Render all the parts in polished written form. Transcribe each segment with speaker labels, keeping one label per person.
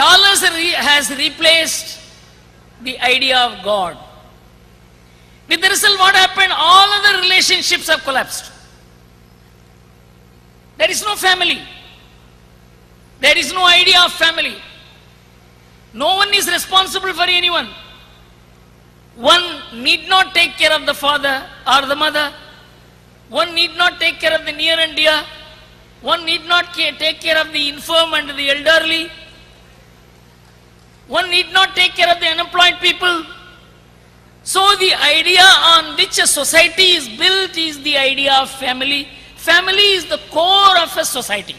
Speaker 1: dollars has replaced the idea of God. With the result, what happened? All other relationships have collapsed. There is no family. There is no idea of family. No one is responsible for anyone. One need not take care of the father or the mother. One need not take care of the near and dear. One need not take care of the infirm and the elderly. One need not take care of the unemployed people. So the idea on which a society is built is the idea of family. Family is the core of a society.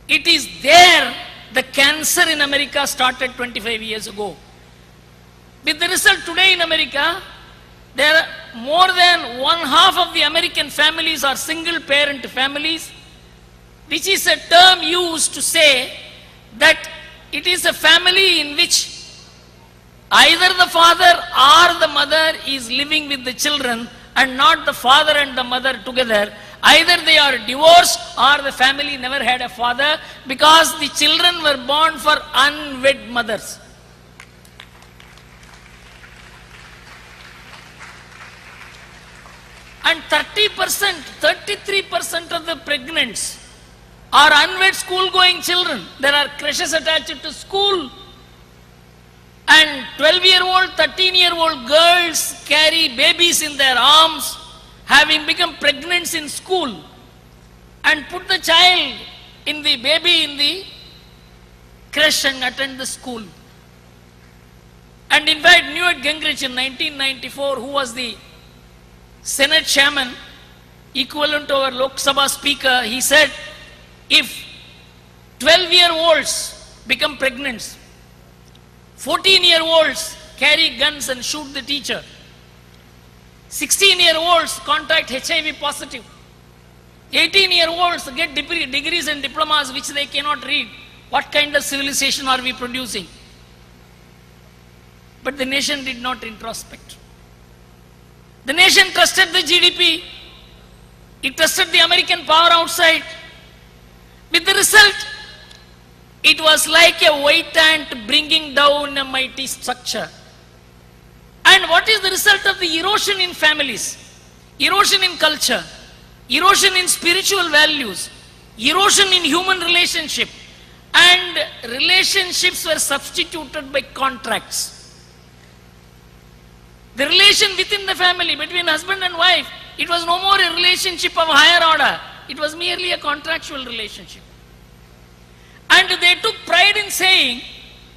Speaker 1: It is there the cancer in America started 25 years ago. With the result today in America, there are more than one half of the American families are single parent families, which is a term used to say that it is a family in which either the father or the mother is living with the children and not the father and the mother together. Either they are divorced or the family never had a father because the children were born for unwed mothers. And 30%, 33% of the pregnants are unwed school-going children. There are creches attached to school. And 12-year-old, 13-year-old girls carry babies in their arms, having become pregnant in school, and put the child in the baby in the creche and attend the school. And in fact, Newt Gingrich in 1994, who was the Senate chairman, equivalent to our Lok Sabha speaker, he said, if 12-year-olds become pregnant, 14-year-olds carry guns and shoot the teacher, 16-year-olds contact HIV positive, 18-year-olds get degrees and diplomas which they cannot read, what kind of civilization are we producing? But the nation did not introspect. The nation trusted the GDP. It trusted the American power outside. With the result, it was like a white ant bringing down a mighty structure. And what is the result of the erosion in families? Erosion in culture, erosion in spiritual values, erosion in human relationship, and relationships were substituted by contracts. The relation within the family between husband and wife, it was no more a relationship of higher order. It was merely a contractual relationship. And they took pride in saying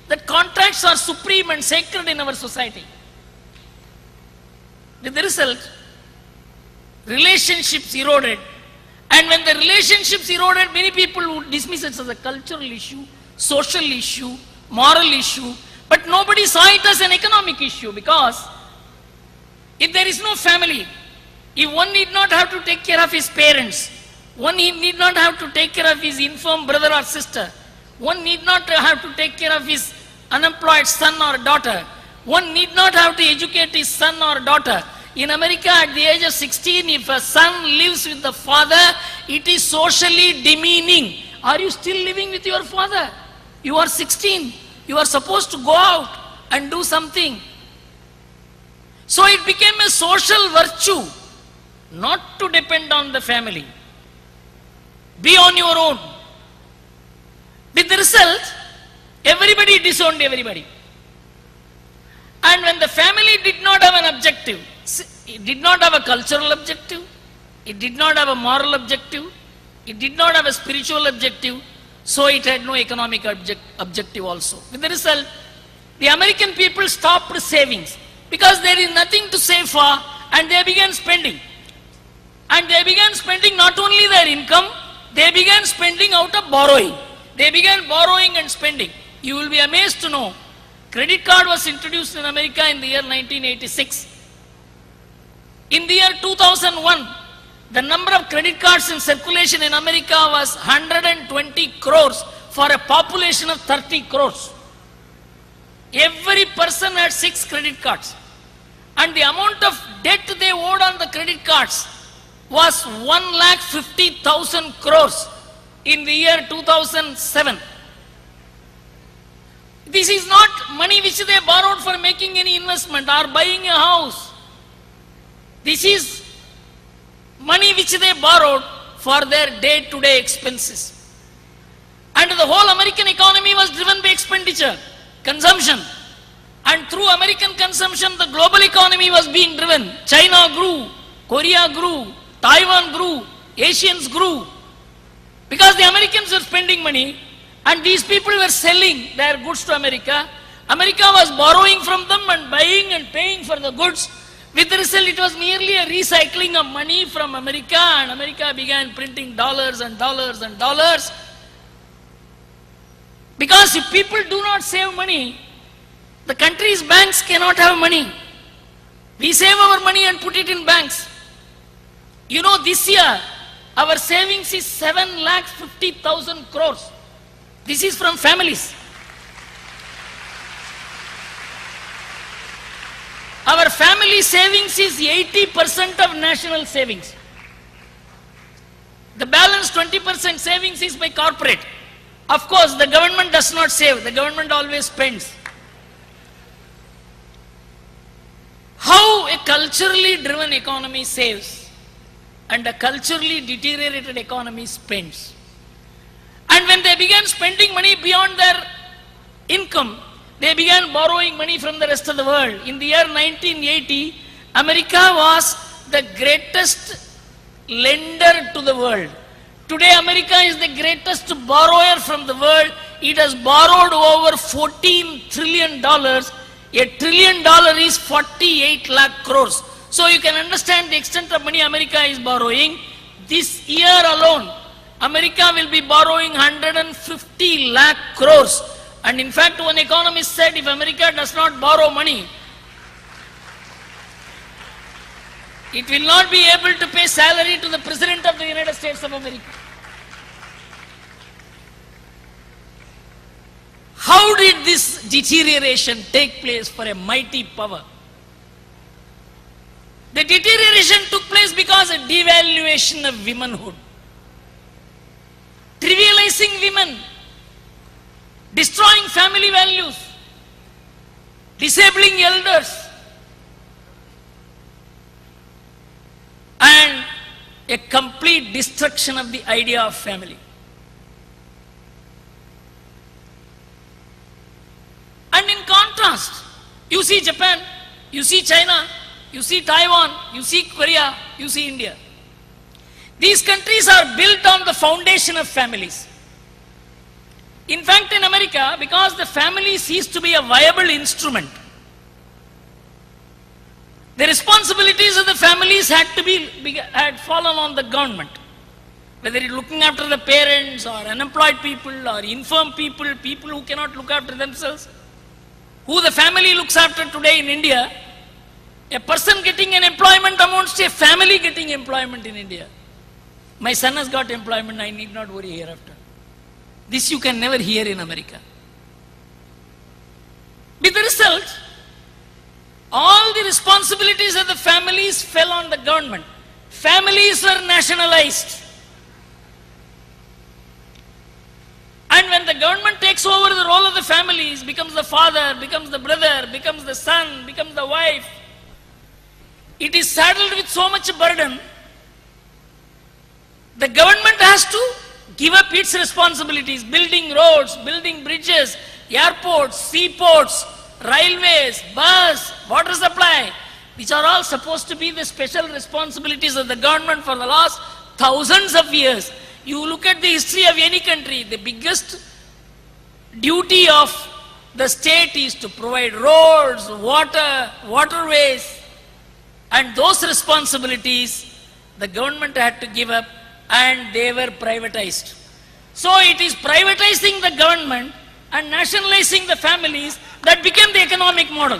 Speaker 1: that contracts are supreme and sacred in our society. With the result, relationships eroded. And when the relationships eroded, many people would dismiss it as a cultural issue, social issue, moral issue. But nobody saw it as an economic issue, because if there is no family, if one need not have to take care of his parents, one need not have to take care of his infirm brother or sister, one need not have to take care of his unemployed son or daughter, one need not have to educate his son or daughter. In America, at the age of 16, if a son lives with the father, it is socially demeaning. Are you still living with your father? You are 16. You are supposed to go out and do something. So it became a social virtue not to depend on the family. Be on your own. With the result, everybody disowned everybody. And when the family did not have an objective, it did not have a cultural objective, it did not have a moral objective, it did not have a spiritual objective, so it had no economic objective also. With the result, the American people stopped savings because there is nothing to save for, and they began spending. And they began spending not only their income, they began spending out of borrowing. They began borrowing and spending. You will be amazed to know, credit card was introduced in America in the year 1986. In the year 2001, the number of credit cards in circulation in America was 120 crores for a population of 30 crores. Every person had 6 credit cards. And the amount of debt they owed on the credit cards was 1,50,000 crores in the year 2007. This is not money which they borrowed for making any investment or buying a house. This is money which they borrowed for their day-to-day expenses. And the whole American economy was driven by expenditure, consumption. And through American consumption, the global economy was being driven. China grew, Korea grew, Taiwan grew, Asians grew. Because the Americans were spending money and these people were selling their goods to America. America was borrowing from them and buying and paying for the goods. With the result, it was merely a recycling of money from America, and America began printing dollars and dollars and dollars. Because if people do not save money, the country's banks cannot have money. We save our money and put it in banks. You know, this year, our savings is 7,50,000 crores. This is from families. Our family savings is 80% of national savings. The balance 20% savings is by corporate. Of course, the government does not save. The government always spends. How a culturally driven economy saves and a culturally deteriorated economy spends. And when they began spending money beyond their income, they began borrowing money from the rest of the world. In the year 1980, America was the greatest lender to the world. Today, America is the greatest borrower from the world. It has borrowed over $14 trillion. $1 trillion is 48 lakh crores. So you can understand the extent of money America is borrowing. This year alone, America will be borrowing 150 lakh crores. And in fact, one economist said if America does not borrow money, it will not be able to pay salary to the President of the United States of America. How did this deterioration take place for a mighty power? The deterioration took place because of devaluation of womanhood, trivializing women, destroying family values, disabling elders, and a complete destruction of the idea of family. And in contrast, you see Japan, you see China, you see Taiwan, you see Korea, you see India. These countries are built on the foundation of families. In fact, in America, because the family ceased to be a viable instrument, the responsibilities of the families had fallen on the government. Whether it's looking after the parents or unemployed people or infirm people, people who cannot look after themselves, who the family looks after today in India, a person getting an employment amounts to a family getting employment in India. My son has got employment, I need not worry hereafter. This you can never hear in America. With the result, all the responsibilities of the families fell on the government. Families were nationalized. And when the government takes over the role of the families, becomes the father, becomes the brother, becomes the son, becomes the wife, it is saddled with so much burden. The government has to give up its responsibilities, building roads, building bridges, airports, seaports, railways, bus, water supply, which are all supposed to be the special responsibilities of the government for the last thousands of years. You look at the history of any country, the biggest duty of the state is to provide roads, water, waterways, and those responsibilities the government had to give up and they were privatized. So it is privatizing the government and nationalizing the families that became the economic model.